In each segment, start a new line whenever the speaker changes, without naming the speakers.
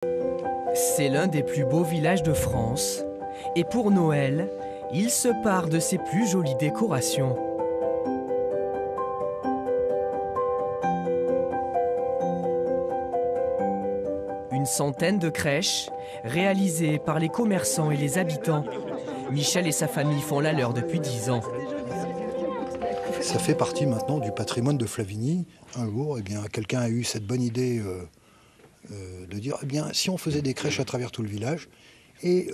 C'est l'un des plus beaux villages de France. Et pour Noël, il se pare de ses plus jolies décorations. Une centaine de crèches réalisées par les commerçants et les habitants. Michel et sa famille font la leur depuis 10 ans.
Ça fait partie maintenant du patrimoine de Flavigny. Un jour, quelqu'un a eu cette bonne idée de dire si on faisait des crèches à travers tout le village. Et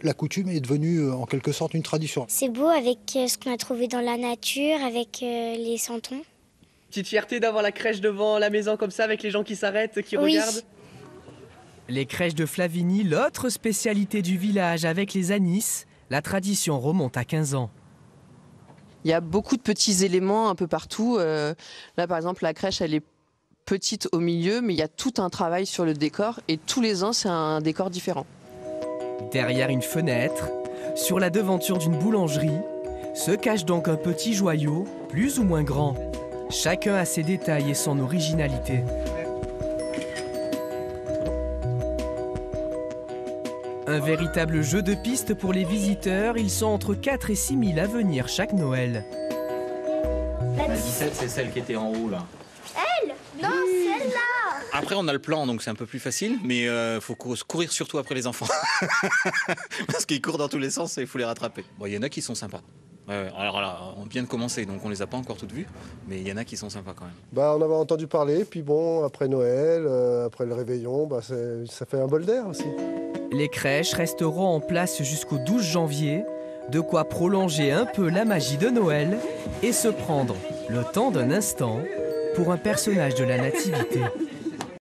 la coutume est devenue en quelque sorte une tradition.
C'est beau avec ce qu'on a trouvé dans la nature, avec les santons.
Petite fierté d'avoir la crèche devant la maison comme ça, avec les gens qui s'arrêtent, qui regardent.
Les crèches de Flavigny, l'autre spécialité du village avec les anis, la tradition remonte à 15 ans.
Il y a beaucoup de petits éléments un peu partout. Là, par exemple, la crèche, elle est petite au milieu, mais il y a tout un travail sur le décor. Et tous les ans, c'est un décor différent.
Derrière une fenêtre, sur la devanture d'une boulangerie, se cache donc un petit joyau, plus ou moins grand. Chacun a ses détails et son originalité. Un véritable jeu de piste pour les visiteurs. Ils sont entre 4 et 6 000 à venir chaque Noël.
La 17, c'est celle qui était en haut, là.
Elle? Non, celle-là!
Après, on a le plan, donc c'est un peu plus facile, mais faut courir surtout après les enfants. Parce qu'ils courent dans tous les sens et il faut les rattraper. Bon, il y en a qui sont sympas. Ouais, alors là, on vient de commencer, donc on les a pas encore toutes vues, mais il y en a qui sont sympas quand même.
On avait entendu parler, puis bon, après Noël, après le réveillon, ça fait un bol d'air aussi.
Les crèches resteront en place jusqu'au 12 janvier, de quoi prolonger un peu la magie de Noël et se prendre le temps d'un instant pour un personnage de la Nativité.